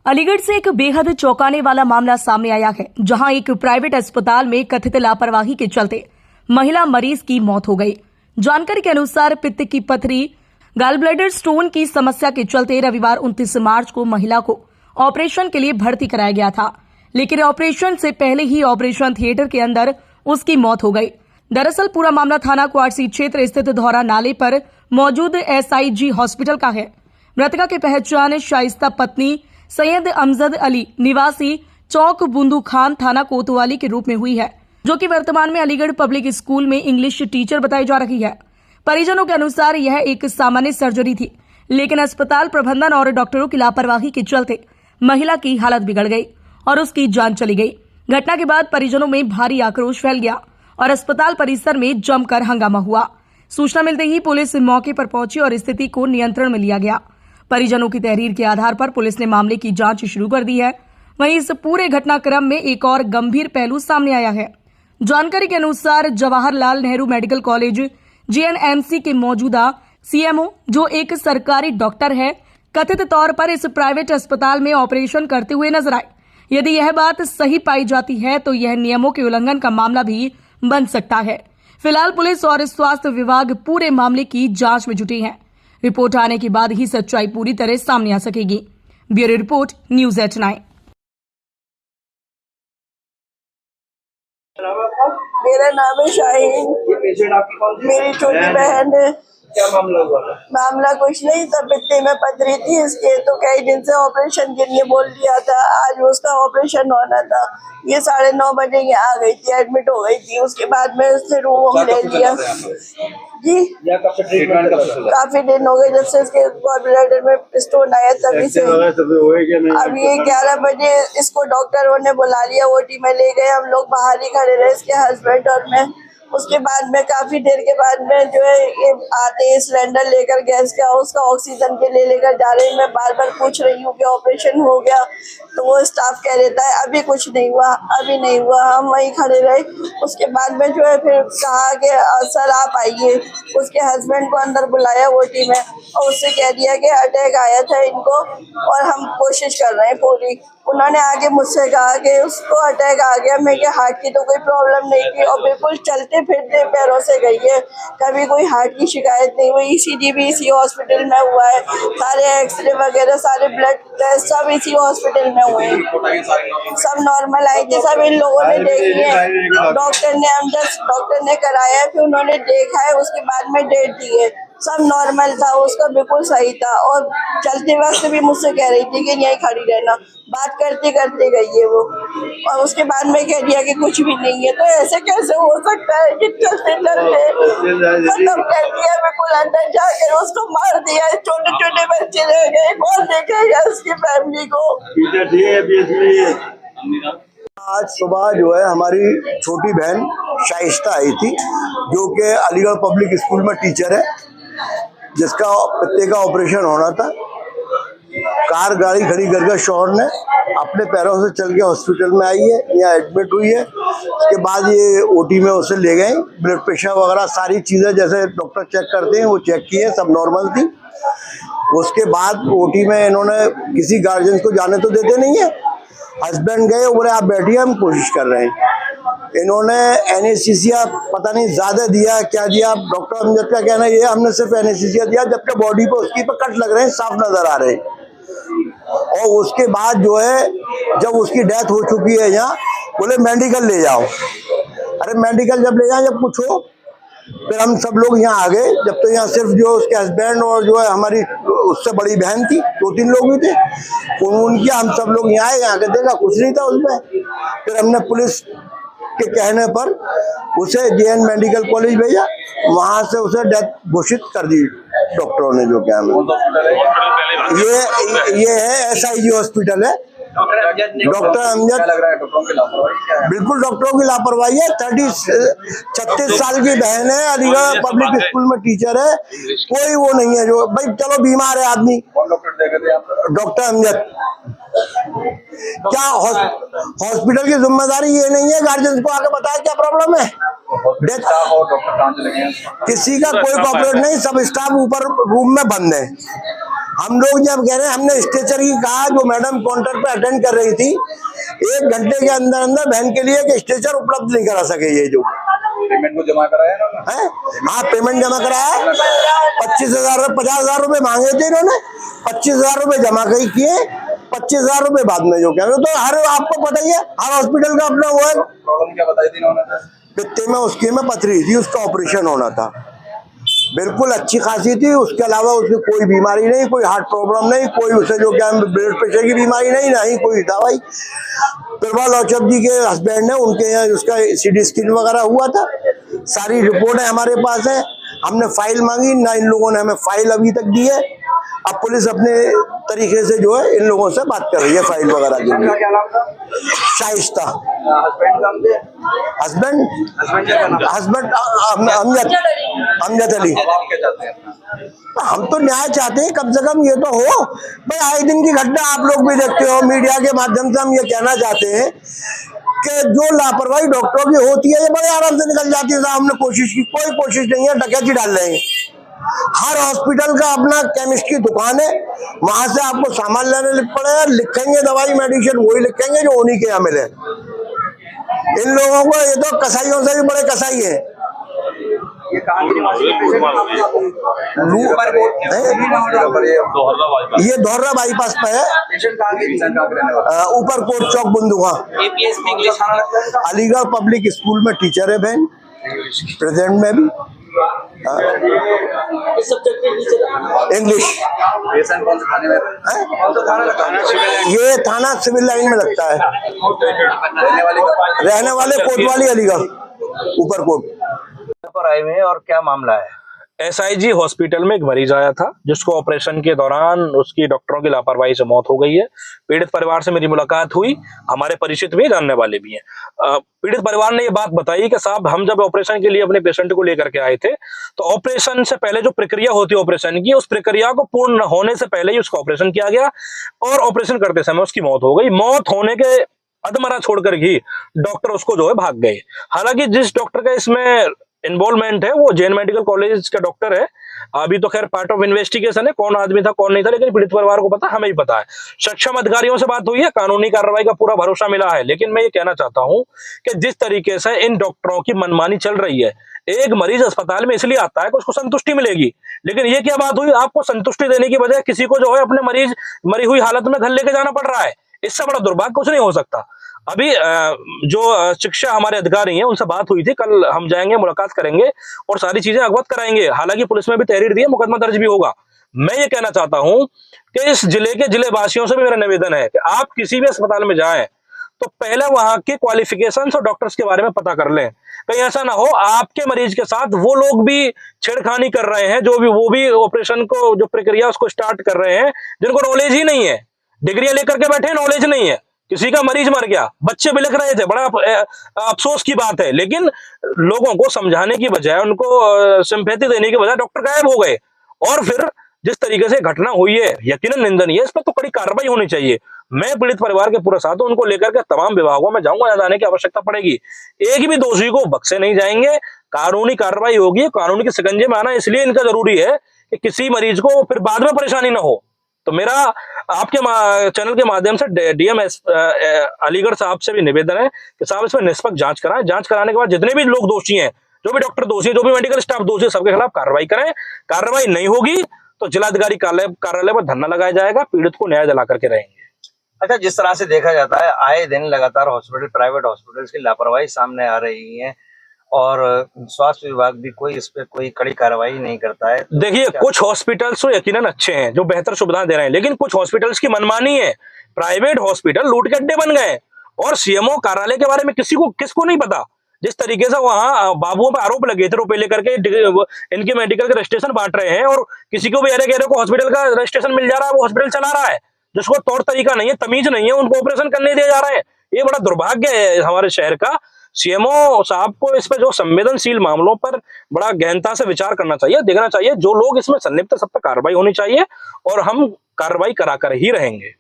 अलीगढ़ से एक बेहद चौंकाने वाला मामला सामने आया है, जहां एक प्राइवेट अस्पताल में कथित लापरवाही के चलते महिला मरीज की मौत हो गई। जानकारी के अनुसार पित्त की पथरी, गॉल ब्लैडर स्टोन की समस्या के चलते रविवार 29 मार्च को महिला को ऑपरेशन के लिए भर्ती कराया गया था, लेकिन ऑपरेशन से पहले ही ऑपरेशन थिएटर के अंदर उसकी मौत हो गई। दरअसल पूरा मामला थाना क्वार्सी क्षेत्र स्थित धौरा नाले पर मौजूद SIG हॉस्पिटल का है। मृतका की पहचान शाइस्ता पत्नी सैयद अमजद अली निवासी चौक बुंदू खान थाना कोतवाली के रूप में हुई है, जो कि वर्तमान में अलीगढ़ पब्लिक स्कूल में इंग्लिश टीचर बताई जा रही है। परिजनों के अनुसार यह एक सामान्य सर्जरी थी, लेकिन अस्पताल प्रबंधन और डॉक्टरों की लापरवाही के चलते महिला की हालत बिगड़ गई और उसकी जान चली गई। घटना के बाद परिजनों में भारी आक्रोश फैल गया और अस्पताल परिसर में जमकर हंगामा हुआ। सूचना मिलते ही पुलिस मौके पर पहुंची और स्थिति को नियंत्रण में लिया गया। परिजनों की तहरीर के आधार पर पुलिस ने मामले की जांच शुरू कर दी है। वहीं इस पूरे घटनाक्रम में एक और गंभीर पहलू सामने आया है। जानकारी के अनुसार Jawaharlal Nehru medical college JNMC के मौजूदा CMO, जो एक सरकारी डॉक्टर है, कथित तौर पर इस प्राइवेट अस्पताल में ऑपरेशन करते हुए नजर आए। यदि यह बात सही पाई जाती है तो यह नियमों के उल्लंघन का मामला भी बन सकता है। फिलहाल पुलिस और स्वास्थ्य विभाग पूरे मामले की जांच में जुटी है। रिपोर्ट आने के बाद ही सच्चाई पूरी तरह सामने आ सकेगी। Bureau report, news 8 9। मेरा नाम है शाहीन। ये पेशेंट आपकी कौन सी? मेरी छोटी बहन है। क्या मामला हुआ था? मामला कुछ नहीं था, पित्ते में पथरी थी इसके, तो कई दिन से ऑपरेशन के लिए बोल दिया था। आज उसका ऑपरेशन होना था। ये 9:30 बजे ये आ गई थी, एडमिट हो गई थी। उसके बाद में उसने रूम ले लिया जी। कब से ट्रीटमेंट कब से? काफी दिन हो गए जब से इसके गॉल ब्लैडर में स्टोन आया, तभी से। अब ये 11 बजे इसको डॉक्टरों ने बुला लिया, OT में ले गए। हम लोग बाहर ही खड़े रहे, इसके हस्बैंड और मैं। उसके बाद में काफी देर के बाद में जो है ये आते हैं सिलेंडर लेकर गैस का, उसका ऑक्सीजन के लिए लेकर जा रहे हैं। मैं बार बार पूछ रही हूँ कि ऑपरेशन हो गया, तो वो स्टाफ कह देता है अभी कुछ नहीं हुआ, अभी नहीं हुआ। हम वहीं खड़े रहे। उसके बाद में जो है फिर कहा कि सर आप आइए। उसके हस्बैंड को अंदर बुलाया OT में और उससे कह दिया कि अटैक आया था इनको और हम कोशिश कर रहे हैं पूरी। उन्होंने आगे मुझसे कहा कि उसको अटैक आ गया। मैं कि हार्ट की तो कोई प्रॉब्लम नहीं थी और बिल्कुल चलते फिरते पैरों से गई है, कभी कोई हार्ट की शिकायत नहीं हुई। ECG भी इसी हॉस्पिटल में हुआ है, सारे एक्सरे वगैरह, सारे ब्लड टेस्ट सब इसी हॉस्पिटल में हुए हैं। सब नॉर्मल आई थी, सब इन लोगों ने देखी है। डॉक्टर ने कराया, फिर उन्होंने देखा है, उसके बाद में डेट दी है। सब नॉर्मल था, उसका बिल्कुल सही था। और चलते वक्त भी मुझसे कह रही थी कि यहीं खड़ी रहना, बात करते करते गई है वो। और उसके बाद में कह दिया कि कुछ भी नहीं है। तो ऐसे कैसे हो सकता है कि चलते चलते खत्म कर दिया, बिल्कुल अंदर जाकर उसको मार दिया। छोटे छोटे बच्चे रह गए, कौन देखेगा उसकी फैमिली को। आज सुबह जो है हमारी छोटी बहन शाइस्ता आई थी, जो कि अलीगढ़ पब्लिक स्कूल में टीचर है, जिसका पित्ते का ऑपरेशन होना था। कार गाड़ी खड़ी करके शौहर ने अपने पैरों से चल के हॉस्पिटल में आई है, यहाँ एडमिट हुई है। उसके बाद ये OT में उसे ले गए। ब्लड प्रेशर वगैरह सारी चीज़ें जैसे डॉक्टर चेक करते हैं वो चेक किए, सब नॉर्मल थी। उसके बाद OT में इन्होंने किसी गार्जियन को जाने तो देते नहीं है। हस्बैंड गए, बोले आप बैठिए, हम कोशिश कर रहे हैं। इन्होंने एनेस्थीसिया पता नहीं ज्यादा दिया, क्या दिया। डॉक्टर अमजद का कहना ये हमने सिर्फ एनेस्थीसिया दिया, जबकि बॉडी पे उसकी पे कट लग रहे हैं, साफ नजर आ रहे हैं। और उसके बाद जो है जब उसकी डेथ हो चुकी है, यहाँ बोले मेडिकल ले जाओ। अरे मेडिकल जब ले जाए, जब कुछ हो, फिर हम सब लोग यहाँ आ गए। जब तो यहाँ सिर्फ जो उसके हस्बैंड और जो है हमारी उससे बड़ी बहन थी, 2-3 लोग भी थे, उनकी हम सब लोग यहाँ आए। यहाँ के देखा कुछ नहीं था उसमें। फिर हमने पुलिस के कहने पर उसे JN मेडिकल कॉलेज भेजा, वहां से उसे डेथ घोषित कर दी डॉक्टरों ने। जो क्या ये है SIG हॉस्पिटल है। डॉक्टर अमजद बिल्कुल डॉक्टरों की लापरवाही है। 36 साल की बहन है, अलीगढ़ पब्लिक स्कूल में टीचर है। कोई वो नहीं है जो भाई चलो बीमार है आदमी। डॉक्टर अमजद क्या हॉस्पिटल की जिम्मेदारी ये नहीं है गार्जियन को आके बताया क्या प्रॉब्लम है। किसी का कोई कॉपरेट नहीं, सब स्टाफ ऊपर रूम में बंद है। हम लोग जब कह रहे हैं, हमने स्ट्रेचर की कहा, जो मैडम काउंटर पे अटेंड कर रही थी, 1 घंटे के अंदर अंदर बहन के लिए कि स्ट्रेचर उपलब्ध नहीं करा सके। ये जो पेमेंट को जमा कराया ना है, हाँ पेमेंट जमा कराया, 25,000 50,000 रुपए मांगे थे इन्होंने, 25,000 रुपए जमा किए, 25,000 रुपए बाद में जो कह रहे। तो हर आपको पता ही है, हर हॉस्पिटल का अपना वो है। प्रॉब्लम क्या बताई थी इन्होंने? पित्ते में उसकी में पथरी थी, उसका ऑपरेशन होना था। बिल्कुल अच्छी खासी थी, उसके अलावा उसकी कोई बीमारी नहीं, कोई हार्ट प्रॉब्लम नहीं, कोई उसे जो क्या ब्लड प्रेशर की बीमारी नहीं, ना ही कोई दवाई। प्रभा लौचक जी के हस्बैंड है, उनके यहाँ उसका सीटी स्कैन वगैरह हुआ था, सारी रिपोर्ट है हमारे पास है। हमने फाइल मांगी ना, इन लोगों ने हमें फाइल अभी तक दी है। अब पुलिस अपने तरीके से जो है इन लोगों से बात कर रही है फाइल वगैरह के लिए। क्या नाम था? शाइस्ता। हस्बैंड का नाम? हस्बैंड अमजद अली। आप क्या चाहते हैं? हम तो न्याय चाहते हैं, कम से कम ये तो हो भाई। आए दिन की घटना आप लोग भी देखते हो, मीडिया के माध्यम से हम ये कहना चाहते हैं कि जो लापरवाही डॉक्टरों की होती है, ये बड़े आराम से निकल जाती है। हमने कोशिश की, कोई कोशिश नहीं है, डकैती डाल रहे हैं। हर हॉस्पिटल का अपना केमिस्ट की दुकान है, वहां से आपको सामान लेने पड़ेगा, लिखेंगे दवाई मेडिसिन वही लिखेंगे जो उन्हीं के यहाँ मिले। इन लोगों को, ये तो कसाईयों से भी बड़े कसाई है। ये कहाँ की ये दोहरा बाईपास पे है, पेशेंट कहाँ के? ऊपर कोट चौक बंदुआ। अलीगढ़ पब्लिक स्कूल में टीचर है बहन, प्रेजेंट में भी इंग्लिश। पेशेंट कौन से थाने में? कौन सा थाना लगता है? ये थाना सिविल लाइन में लगता है। रहने वाले कोतवाली अलीगढ़, ऊपर कोट। पर आए हुए हैं और क्या मामला है? SIG हॉस्पिटल में एक मरीज आया था, जिसको ऑपरेशन के दौरान उसकी डॉक्टरों की लापरवाही से मौत हो गई है। पीड़ित परिवार से मेरी मुलाकात हुई, हमारे परिचित भी जानने वाले भी हैं। पीड़ित परिवार ने ये बात बताई कि साहब, हम जब ऑपरेशन के लिए अपने पेशेंट को लेकर के आए थे, तो ऑपरेशन से पहले जो प्रक्रिया होती है ऑपरेशन की, उस प्रक्रिया को पूर्ण होने से पहले ही उसका ऑपरेशन किया गया और ऑपरेशन करते समय उसकी मौत हो गई। मौत होने के अधमरा छोड़कर ही डॉक्टर उसको जो है भाग गए। हालांकि जिस डॉक्टर का इसमें इन्वॉल्वमेंट है वो जैन मेडिकल कॉलेज का डॉक्टर है। अभी तो खैर पार्ट ऑफ इन्वेस्टिगेशन है, कौन आदमी था कौन नहीं था, लेकिन पीड़ित परिवार को पता, हमें ही पता है। सक्षम अधिकारियों से बात हुई है, कानूनी कार्रवाई का पूरा भरोसा मिला है। लेकिन मैं ये कहना चाहता हूं कि जिस तरीके से इन डॉक्टरों की मनमानी चल रही है, एक मरीज अस्पताल में इसलिए आता है कि उसको संतुष्टि मिलेगी, लेकिन ये क्या बात हुई, आपको संतुष्टि देने की बजाय किसी को जो है अपने मरीज मरी हुई हालत में घर लेके जाना पड़ रहा है। इससे बड़ा दुर्भाग्य कुछ नहीं हो सकता। अभी जो शिक्षा हमारे अधिकारी हैं उनसे बात हुई थी, कल हम जाएंगे, मुलाकात करेंगे और सारी चीजें अवगत कराएंगे। हालांकि पुलिस में भी तहरीर दी है, मुकदमा दर्ज भी होगा। मैं ये कहना चाहता हूं कि इस जिले के जिले वासियों से भी मेरा निवेदन है कि आप किसी भी अस्पताल में जाएं तो पहले वहां के क्वालिफिकेशंस और डॉक्टर्स के बारे में पता कर लें। कहीं ऐसा ना हो आपके मरीज के साथ वो लोग भी छेड़खानी कर रहे हैं, वो भी ऑपरेशन को जो प्रक्रिया उसको स्टार्ट कर रहे हैं, जिनको नॉलेज ही नहीं है, डिग्रियां लेकर के बैठे, नॉलेज नहीं है। किसी का मरीज मर गया, बच्चे बिलख रहे थे, बड़ा अफसोस की बात है, लेकिन लोगों को समझाने की बजाय, उनको सिंपैथी देने की बजाय डॉक्टर गायब हो गए। और फिर जिस तरीके से घटना हुई है यकीनन निंदनीय है, इस पर तो कड़ी कार्रवाई होनी चाहिए। मैं पीड़ित परिवार के पूरा साथ हूं, उनको लेकर के तमाम विभागों में जाऊंगा, जाने की आवश्यकता पड़ेगी। एक भी दोषी को बख्शे नहीं जाएंगे, कानूनी कार्रवाई होगी। कानून के शिकंजे में आना इसलिए इनका जरूरी है कि किसी मरीज को फिर बाद में परेशानी ना हो। तो मेरा आपके चैनल के माध्यम से DM अलीगढ़ साहब से भी निवेदन है कि साहब इसमें निष्पक्ष जांच कराएं। जांच कराने के बाद जितने भी लोग दोषी हैं, जो भी डॉक्टर दोषी है, जो भी मेडिकल स्टाफ दोषी है, सबके खिलाफ कार्रवाई करें। कार्रवाई नहीं होगी तो जिलाधिकारी कार्यालय पर धरना लगाया जाएगा, पीड़ित को न्याय दिला करके रहेंगे। अच्छा, जिस तरह से देखा जाता है आए दिन लगातार हॉस्पिटल, प्राइवेट हॉस्पिटल्स की लापरवाही सामने आ रही है और स्वास्थ्य विभाग भी कोई इस पे कोई कड़ी कार्रवाई नहीं करता है। देखिए, कुछ हॉस्पिटल्स तो यकीनन अच्छे हैं जो बेहतर सुविधाएं दे रहे हैं, लेकिन कुछ हॉस्पिटल्स की मनमानी है। प्राइवेट हॉस्पिटल लूट के अड्डे बन गए और CMO कार्यालय के बारे में किसको नहीं पता। जिस तरीके से वहां बाबुओं पर आरोप लगे थे, रुपए लेकर के इनके मेडिकल के रजिस्ट्रेशन बांट रहे हैं और किसी को भी अरे को हॉस्पिटल का रजिस्ट्रेशन मिल जा रहा है, वो हॉस्पिटल चला रहा है, जिसको तौर तरीका नहीं है, तमीज नहीं है, उनको ऑपरेशन करने दिए जा रहे हैं। ये बड़ा दुर्भाग्य है हमारे शहर का। CMO साहब को इस पर जो संवेदनशील मामलों पर बड़ा गहनता से विचार करना चाहिए, देखना चाहिए। जो लोग इसमें संलिप्त है सब पर कार्रवाई होनी चाहिए और हम कार्रवाई कराकर ही रहेंगे।